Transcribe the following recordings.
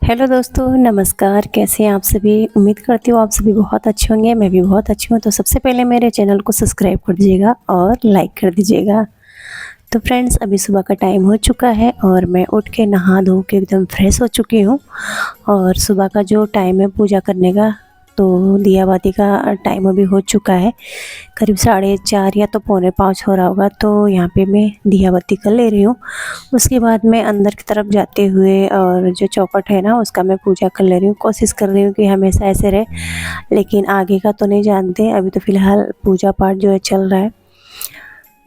Hello दोस्तों, नमस्कार। कैसे हैं आप सभी? उम्मीद करती हूँ आप सभी बहुत अच्छे होंगे। मैं भी बहुत अच्छी हूँ। तो सबसे पहले मेरे चैनल को सब्सक्राइब कर दीजिएगा और लाइक कर दीजिएगा। तो फ्रेंड्स, अभी सुबह का टाइम हो चुका है और मैं उठ के नहा धो के एकदम फ्रेश हो चुकी हूँ। और सुबह का जो टाइम है पूजा करने का, तो दिया बाती का टाइम अभी हो चुका है। करीब 4:30 या तो 4:45 हो रहा होगा। तो यहाँ पे मैं दिया बाती कर ले रही हूँ। उसके बाद मैं अंदर की तरफ जाते हुए और जो चौखट है ना, उसका मैं पूजा कर ले रही हूँ। कोशिश कर रही हूँ कि हमेशा ऐसे रहे, लेकिन आगे का तो नहीं जानते। अभी तो फ़िलहाल पूजा पाठ जो है चल रहा है।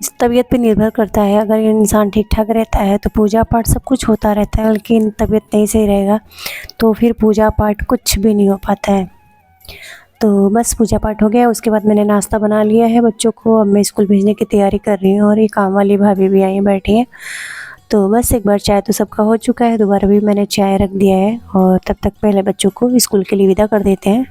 इस तबीयत पे निर्भर करता है। अगर इंसान ठीक ठाक रहता है तो पूजा पाठ सब कुछ होता रहता है, लेकिन तबीयत नहीं सही रहेगा तो फिर पूजा पाठ कुछ भी नहीं हो पाता है। तो बस पूजा पाठ हो गया। उसके बाद मैंने नाश्ता बना लिया है बच्चों को। अब मैं स्कूल भेजने की तैयारी कर रही हूँ और ये काम वाली भाभी भी आई हैं, बैठी हैं। तो बस एक बार चाय तो सबका हो चुका है, दोबारा भी मैंने चाय रख दिया है और तब तक पहले बच्चों को स्कूल के लिए विदा कर देते हैं।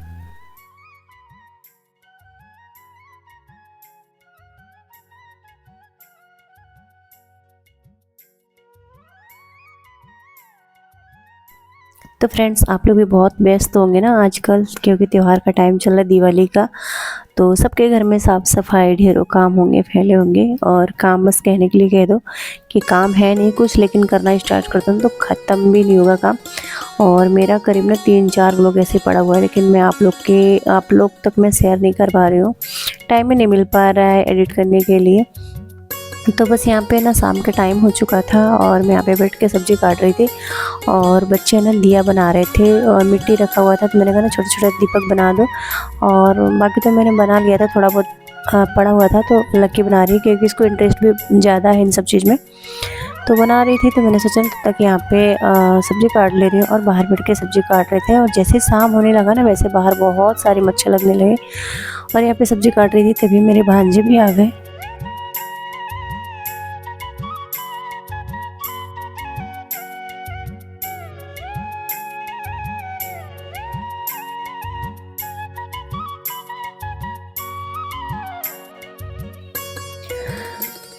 तो फ्रेंड्स, आप लोग भी बहुत व्यस्त होंगे ना आजकल, क्योंकि त्यौहार का टाइम चल रहा है, दिवाली का। तो सबके घर में साफ़ सफाई ढेरों काम होंगे, फैले होंगे। और काम बस कहने के लिए कह दो कि काम है नहीं कुछ, लेकिन करना स्टार्ट करता हूँ तो ख़त्म भी नहीं होगा काम। और मेरा करीब ना 3-4 व्लॉग ऐसे पड़ा हुआ है, लेकिन मैं आप लोग तक मैं शेयर नहीं कर पा रही हूँ। टाइम ही नहीं मिल पा रहा है एडिट करने के लिए। तो बस यहाँ पे ना शाम का टाइम हो चुका था और मैं यहाँ पे बैठ के सब्ज़ी काट रही थी और बच्चे ना दिया बना रहे थे और मिट्टी रखा हुआ था। तो मैंने कहा ना छोटे छोटे दीपक बना दो। और बाकी तो मैंने बना लिया था, थोड़ा बहुत पड़ा हुआ था। तो लक्की बना रही है क्योंकि इसको इंटरेस्ट भी ज़्यादा है इन सब चीज़ में। तो बना रही थी, तो मैंने सोचा तब तक यहाँ पे सब्ज़ी काट ले रही हूँ और बाहर बैठ के सब्ज़ी काट रहे थे। और जैसे शाम होने लगा ना, वैसे बाहर बहुत सारे मच्छर लगने लगे। और यहाँ पे सब्ज़ी काट रही थी, तभी मेरे भांजे भी आ गए।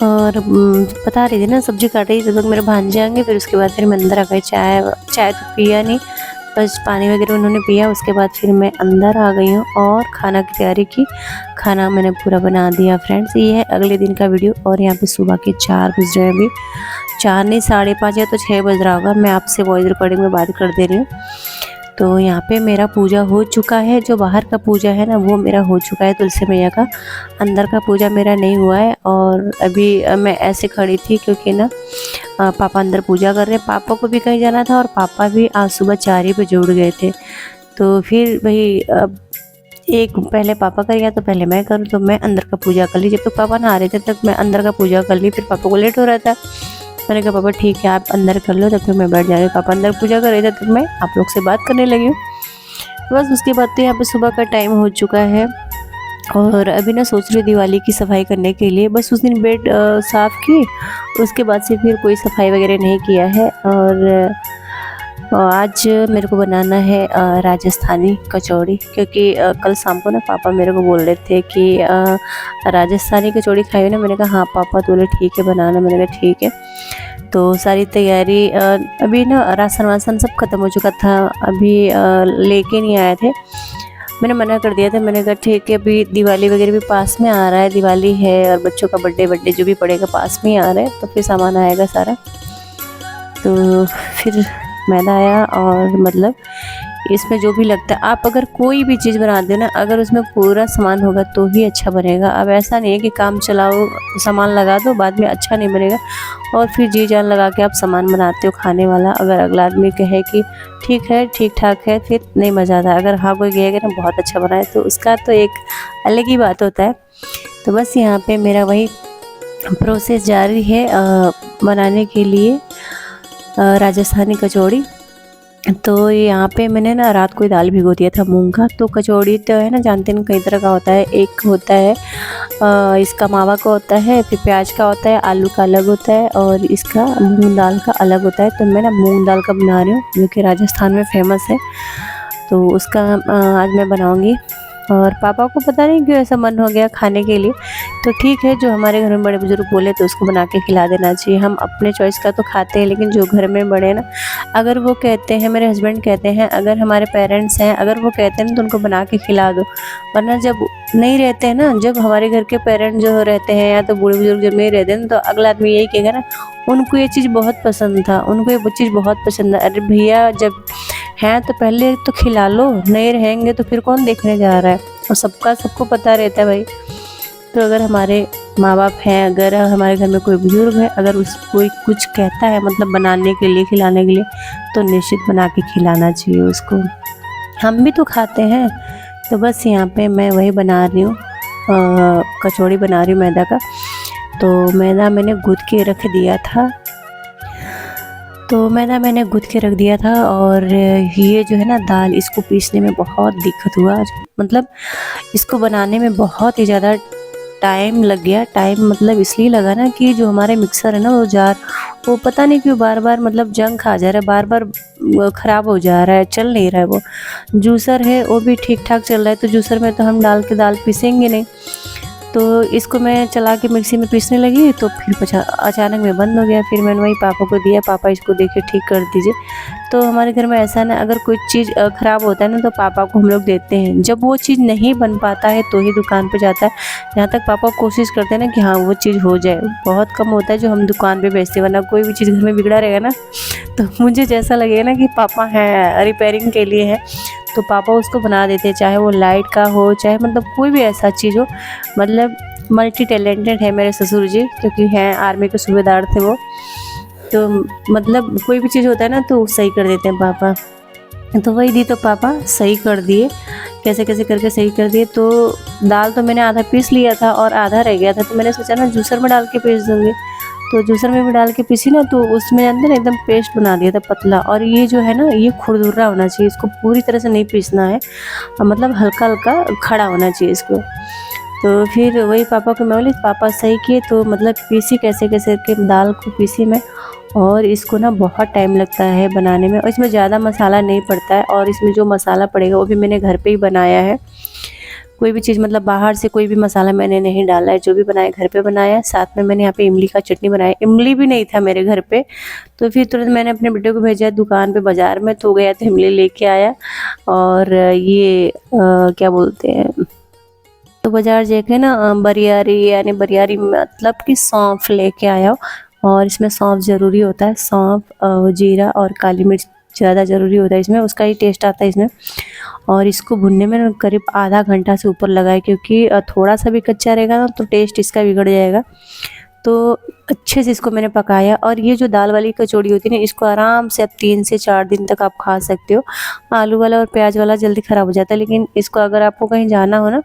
और बता रही थी ना, सब्ज़ी काट रही थी, तब तक मेरे भांजे आएँगे। फिर उसके बाद फिर मैं अंदर आ गई। चाय चाय तो पिया नहीं, बस पानी वगैरह उन्होंने पिया। उसके बाद फिर मैं अंदर आ गई हूँ और खाना की तैयारी की। खाना मैंने पूरा बना दिया फ्रेंड्स। ये है अगले दिन का वीडियो। और यहाँ पे सुबह के 4 बज रहे हैं अभी। 4 नहीं, 5:30 या तो 6 बज रहा होगा। मैं आपसे वॉइस रिकॉर्डिंग में बात कर दे रही हूँ। तो यहाँ पे मेरा पूजा हो चुका है। जो बाहर का पूजा है ना, वो मेरा हो चुका है तुलसी मैया का। अंदर का पूजा मेरा नहीं हुआ है। और अभी मैं ऐसे खड़ी थी क्योंकि ना पापा अंदर पूजा कर रहे हैं। पापा को भी कहीं जाना था और पापा भी आज सुबह 4 ही बजे उठ गए थे। तो फिर वही, अब एक पहले पापा कर या तो पहले मैं करूँ। तो मैं अंदर का पूजा कर ली। जब तक पापा नहा रहे थे तब मैं अंदर का पूजा कर ली। फिर पापा को लेट हो रहा था। मैंने कहा पापा ठीक है, आप अंदर कर लो, तब तक मैं बैठ जाऊँगी। पापा अंदर पूजा कर रहे थे, तब मैं आप लोग से बात करने लगी हूँ। बस उसके बाद तो यहाँ पे सुबह का टाइम हो चुका है। और अभी ना सोच रही दिवाली की सफाई करने के लिए। बस उस दिन बेड साफ़ की, उसके बाद से फिर कोई सफाई वगैरह नहीं किया है। और आज मेरे को बनाना है राजस्थानी कचौड़ी, क्योंकि कल शाम को ना पापा मेरे को बोल रहे थे कि राजस्थानी कचौड़ी खाई हो ना। मैंने कहा हाँ पापा। तो बोले ठीक है बनाना। मैंने कहा ठीक है। तो सारी तैयारी, अभी ना राशन वासन सब ख़त्म हो चुका था। अभी लेके नहीं आए थे। मैंने मना कर दिया था। मैंने कहा ठीक है, अभी दिवाली वगैरह भी पास में आ रहा है, दिवाली है और बच्चों का बर्थडे जो भी पड़ेगा पास में ही आ रहा है, तो फिर सामान आएगा सारा। तो फिर मैदा आया। और मतलब इसमें जो भी लगता है, आप अगर कोई भी चीज़ बनाते हो ना, अगर उसमें पूरा सामान होगा तो ही अच्छा बनेगा। अब ऐसा नहीं है कि काम चलाओ, सामान लगा दो, बाद में अच्छा नहीं बनेगा। और फिर जी जान लगा के आप सामान बनाते हो खाने वाला, अगर अगला आदमी कहे कि ठीक है ठीक ठाक है, फिर नहीं मज़ा आता। अगर हाँ कोई कहेगा ना बहुत अच्छा बना है, तो उसका तो एक अलग ही बात होता है। तो बस यहाँ पे मेरा वही प्रोसेस जारी है बनाने के लिए राजस्थानी कचौड़ी। तो यहाँ पे मैंने ना रात को ही दाल भिगो दिया था मूंग का। तो कचौड़ी तो है ना, जानते हैं कई तरह का होता है। एक होता है इसका मावा का होता है, फिर प्याज का होता है, आलू का अलग होता है, और इसका मूंग दाल का अलग होता है। तो मैं ना मूंग दाल का बना रही हूँ, जो कि राजस्थान में फेमस है। तो उसका आज मैं बनाऊँगी। और पापा को पता नहीं क्यों ऐसा मन हो गया खाने के लिए। तो ठीक है, जो हमारे घर में बड़े बुजुर्ग बोले तो उसको बना के खिला देना चाहिए। हम अपने चॉइस का तो खाते हैं, लेकिन जो घर में बड़े ना, अगर वो कहते हैं, मेरे हस्बैंड कहते हैं, अगर हमारे पेरेंट्स हैं, अगर वो कहते हैं तो उनको बना के खिला दो। वरना जब नहीं रहते हैं ना, जब हमारे घर के पेरेंट्स जो रहते हैं या तो बूढ़े बुजुर्ग जब नहीं रहते हैं, तो अगला आदमी यही कहेगा ना, उनको ये चीज़ बहुत पसंद था, उनको ये चीज़ बहुत पसंद है। अरे भैया, जब हैं तो पहले तो खिला लो, नहीं रहेंगे तो फिर कौन देखने जा रहा है। और सबका सबको पता रहता है भाई। तो अगर हमारे माँ बाप हैं, अगर हमारे घर में कोई बुजुर्ग है, अगर उस कोई कुछ कहता है मतलब बनाने के लिए, खिलाने के लिए, तो निश्चित बना के खिलाना चाहिए उसको। हम भी तो खाते हैं। तो बस यहाँ पे मैं वही बना रही हूँ, कचौड़ी बना रही हूँ मैदा का। तो मैदा मैंने गूँथ के रख दिया था, और ये जो है ना दाल, इसको पीसने में बहुत दिक्कत हुआ। मतलब इसको बनाने में बहुत ही ज़्यादा टाइम लग गया। टाइम मतलब इसलिए लगा ना कि जो हमारे मिक्सर है ना, वो जार, वो पता नहीं क्यों बार बार मतलब जंग खा जा रहा है, बार बार ख़राब हो जा रहा है, चल नहीं रहा है। वो जूसर है, वो भी ठीक ठाक चल रहा है। तो जूसर में तो हम डाल के दाल पीसेंगे नहीं। तो इसको मैं चला के मिक्सी में पीसने लगी, तो फिर अचानक में बंद हो गया। फिर मैंने वही पापा को दिया, पापा इसको देखिए ठीक कर दीजिए। तो हमारे घर में ऐसा ना, अगर कोई चीज़ ख़राब होता है ना, तो पापा को हम लोग देते हैं। जब वो चीज़ नहीं बन पाता है तो ही दुकान पे जाता है। यहाँ तक पापा कोशिश करते हैं ना कि हाँ वो चीज़ हो जाए। बहुत कम होता है जो हम दुकान पे बेचते हैं, वरना कोई भी चीज़ घर में बिगड़ा रहेगा ना, तो मुझे जैसा लगेगा ना कि पापा हैं, रिपेयरिंग के लिए है, तो पापा उसको बना देते हैं। चाहे वो लाइट का हो, चाहे मतलब कोई भी ऐसा चीज़ हो। मतलब मल्टी टैलेंटेड है मेरे ससुर जी, क्योंकि हैं आर्मी के सूबेदार थे वो। तो मतलब कोई भी चीज़ होता है ना तो सही कर देते हैं पापा। तो वही दी, तो पापा सही कर दिए, कैसे कैसे करके सही कर दिए। तो दाल तो मैंने आधा पीस लिया था और आधा रह गया था, तो मैंने सोचा ना जूसर में डाल के पीस दूँगी। तो जूसर में भी डाल के पीसी ना, तो उसमें अंदर एकदम पेस्ट बना दिया था पतला। और ये जो है ना, ये खुरदुरा होना चाहिए, इसको पूरी तरह से नहीं पीसना है, मतलब हल्का हल्का खड़ा होना चाहिए इसको। तो फिर वही पापा को मैं बोली, पापा सही किए। तो मतलब पीसी कैसे कैसे करके दाल को पीसी मैं। और इसको ना बहुत टाइम लगता है बनाने में, और इसमें ज़्यादा मसाला नहीं पड़ता है। और इसमें जो मसाला पड़ेगा वो भी मैंने घर पे ही बनाया है। कोई भी चीज़ मतलब बाहर से कोई भी मसाला मैंने नहीं डाला है, जो भी बनाया घर पे बनाया है। साथ में मैंने यहाँ पे इमली का चटनी बनाया। इमली भी नहीं था मेरे घर पे, तो फिर तुरंत मैंने अपने बेटे को भेजा दुकान पे, बाज़ार में, तो गया तो इमली लेके आया। और ये क्या बोलते हैं, तो बाज़ार जाके ना बरियारी, यानी बरियारी मतलब कि सौंफ लेके आया। और इसमें सौंफ ज़रूरी होता है, सौंफ, जीरा और काली मिर्च ज़्यादा ज़रूरी होता है इसमें, उसका ही टेस्ट आता है इसमें। और इसको भुनने में ना करीब आधा घंटा से ऊपर लगा है, क्योंकि थोड़ा सा भी कच्चा रहेगा ना तो टेस्ट इसका बिगड़ जाएगा। तो अच्छे से इसको मैंने पकाया। और ये जो दाल वाली कचौड़ी होती है ना, इसको आराम से आप 3 से 4 दिन तक आप खा सकते हो। आलू वाला और प्याज वाला जल्दी ख़राब हो जाता है, लेकिन इसको अगर आपको कहीं जाना हो ना,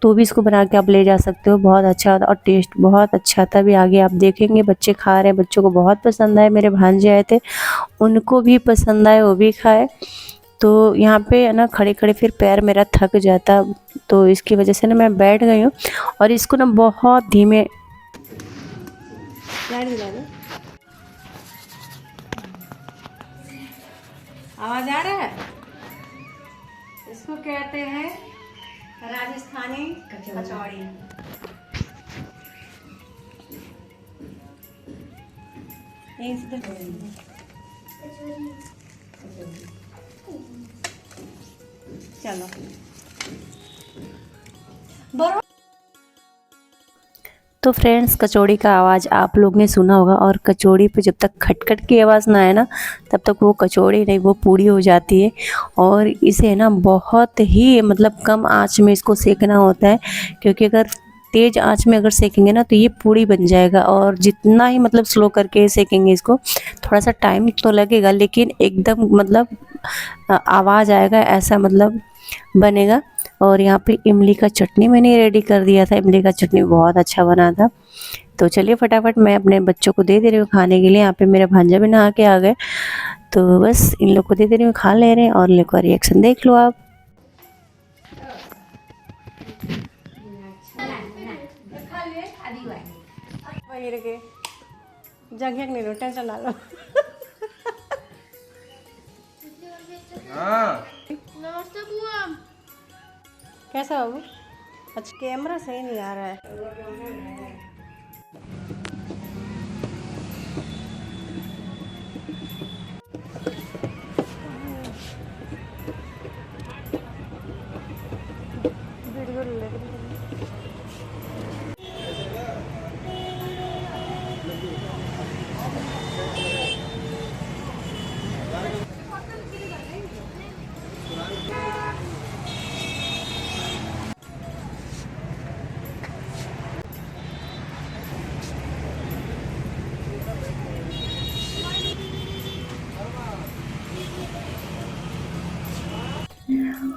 तो भी इसको बना के आप ले जा सकते हो। बहुत अच्छा होता और टेस्ट बहुत अच्छा था। भी आगे आप देखेंगे बच्चे खा रहे हैं, बच्चों को बहुत पसंद आए। मेरे भांजे आए थे, उनको भी पसंद आए, वो भी खाए। तो यहाँ पे है ना, खड़े खड़े फिर पैर मेरा थक जाता, तो इसकी वजह से ना मैं बैठ गई हूँ। और इसको ना बहुत धीमे आवाज़ आ रहा है। इसको कहते हैं राजस्थानी कचौड़ी। चलो तो फ्रेंड्स, कचौड़ी का आवाज़ आप लोग ने सुना होगा। और कचौड़ी पे जब तक खटखट की आवाज़ ना आए ना, तब तक वो कचौड़ी नहीं, वो पूड़ी हो जाती है। और इसे ना बहुत ही मतलब कम आंच में इसको सेकना होता है, क्योंकि अगर तेज़ आंच में अगर सेकेंगे ना तो ये पूड़ी बन जाएगा। और जितना ही मतलब स्लो करके सेकेंगे इसको, थोड़ा सा टाइम तो लगेगा, लेकिन एकदम मतलब आवाज़ आएगा ऐसा मतलब बनेगा। और यहाँ पे इमली का चटनी मैंने रेडी कर दिया था। इमली का चटनी बहुत अच्छा बना था। तो चलिए फटाफट मैं अपने बच्चों को दे रही हूँ खाने के लिए। यहाँ पे मेरा भांजा भी नहा के आ गए, तो बस इन लोग को दे रही हूँ, खा ले रहे हैं। और लोग का रिएक्शन देख लो आप। जगह नहीं लो, टेंशन ना लो। नमस्ते बुआ। कैसा बाबू? अच्छा कैमरा सही नहीं आ रहा है।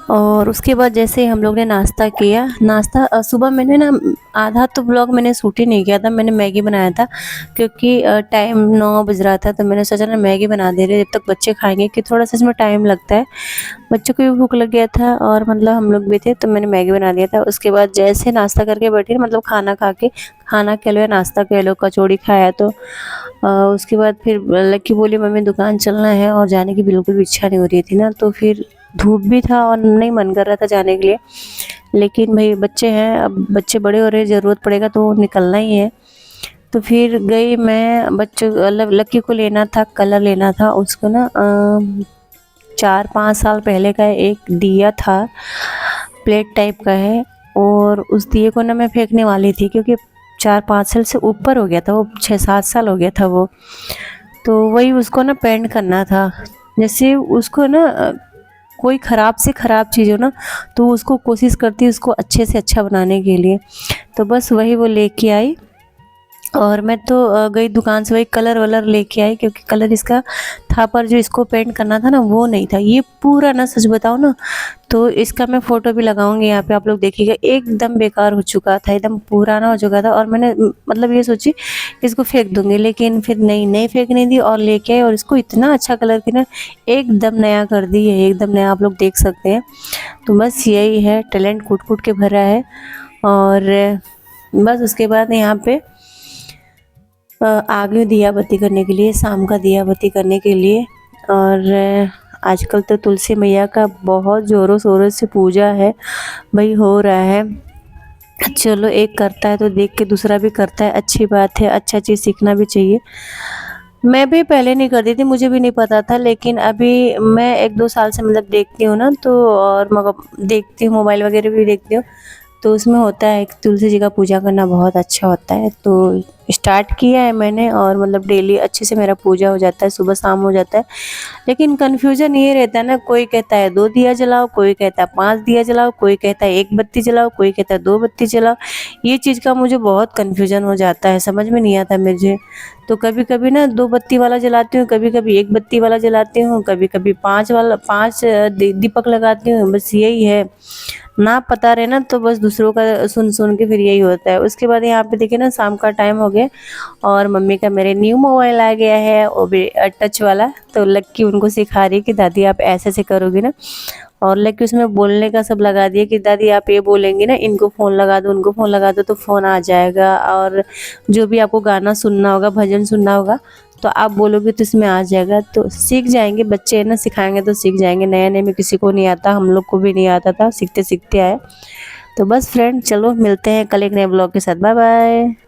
और उसके बाद जैसे हम लोग ने नाश्ता किया, नाश्ता सुबह मैंने ना आधा तो ब्लॉग मैंने शूट ही नहीं किया था, मैंने मैगी बनाया था क्योंकि टाइम 9 बज रहा था, तो मैंने सोचा ना मैगी बना दे रहे जब तक बच्चे खाएंगे, कि थोड़ा सा इसमें टाइम लगता है, बच्चों को भी भूख लग गया था और मतलब हम लोग भी थे, तो मैंने मैगी बना दिया था। उसके बाद जैसे नाश्ता करके बैठी, मतलब खाना खा के, खाना कह लो या नाश्ता कह लो, कचौड़ी खाया तो उसके बाद फिर लक्की बोली मम्मी दुकान चलना है, और जाने की बिल्कुल भी इच्छा नहीं हो रही थी ना, तो फिर धूप भी था और नहीं मन कर रहा था जाने के लिए, लेकिन भाई बच्चे हैं, अब बच्चे बड़े हो रहे हैं, ज़रूरत पड़ेगा तो निकलना ही है। तो फिर गई मैं, बच्चों लक्की को लेना था, कलर लेना था उसको ना, 4-5 साल पहले का एक दिया था, प्लेट टाइप का है, और उस दिए को ना मैं फेंकने वाली थी क्योंकि 4-5 साल से ऊपर हो गया था वो, 6-7 साल हो गया था वो, तो वही उसको ना पेंट करना था। जैसे उसको ना कोई ख़राब से ख़राब चीज़ हो ना, तो उसको कोशिश करती है उसको अच्छे से अच्छा बनाने के लिए, तो बस वही वो लेके आई, और मैं तो गई दुकान से वही कलर वलर लेके आई, क्योंकि कलर इसका था पर जो इसको पेंट करना था ना वो नहीं था। ये पूरा ना सच बताऊँ ना, तो इसका मैं फ़ोटो भी लगाऊंगी यहाँ पे, आप लोग देखिएगा, एकदम बेकार हो चुका था, एकदम पुराना हो चुका था, और मैंने मतलब ये सोची इसको फेंक दूंगी, लेकिन फिर नहीं फेंकने दी और लेके आई, और इसको इतना अच्छा कलर की ना एकदम नया कर दी है, एकदम नया, आप लोग देख सकते हैं। तो बस यही है, टैलेंट कूट कूट के भरा है। और बस उसके बाद यहाँ पे आ गई दिया बत्ती करने के लिए, शाम का दिया बत्ती करने के लिए। और आजकल तो तुलसी मैया का बहुत ज़ोरों शोरों से पूजा है भाई, हो रहा है। चलो एक करता है तो देख के दूसरा भी करता है, अच्छी बात है, अच्छा चीज़ सीखना भी चाहिए। मैं भी पहले नहीं करती थी, मुझे भी नहीं पता था, लेकिन अभी मैं 1-2 साल से मतलब देखती हूँ ना, तो और मगर देखती हूँ, मोबाइल वगैरह भी देखती हूँ, तो उसमें होता है कि तुलसी जी का पूजा करना बहुत अच्छा होता है, तो स्टार्ट किया है मैंने, और मतलब डेली अच्छे से मेरा पूजा हो जाता है, सुबह शाम हो जाता है। लेकिन कन्फ्यूजन ये रहता है ना, कोई कहता है 2 दिया जलाओ, कोई कहता है 5 दिया जलाओ, कोई कहता है 1 बत्ती जलाओ, कोई कहता है 2 बत्ती जलाओ। ये चीज़ का मुझे बहुत कन्फ्यूजन हो जाता है, समझ में नहीं आता मुझे। तो कभी कभी ना 2 बत्ती वाला जलाती हूँ, कभी कभी 1 बत्ती वाला जलाती हूँ, कभी कभी 5 दीपक लगाती हूँ, बस यही है ना, पता रहे ना, तो बस दूसरों का सुन सुन के फिर यही होता है। उसके बाद यहाँ पे देखिए ना, शाम का टाइम हो गया, और मम्मी का मेरे न्यू मोबाइल आ गया है, वो भी टच वाला, तो लक्की उनको सिखा रही है कि दादी आप ऐसे से करोगी ना, और लक्की उसमें बोलने का सब लगा दिया कि दादी आप ये बोलेंगी ना, इनको फ़ोन लगा दो, उनको फ़ोन लगा दो, तो फ़ोन आ जाएगा, और जो भी आपको गाना सुनना होगा, भजन सुनना होगा, तो आप बोलोगे तो इसमें आ जाएगा। तो सीख जाएंगे बच्चे, है ना, सिखाएंगे तो सीख जाएंगे। नया नए में किसी को नहीं आता, हम लोग को भी नहीं आता था, सीखते सीखते आए। तो बस फ्रेंड, चलो मिलते हैं कल एक नए ब्लॉग के साथ, बाय बाय।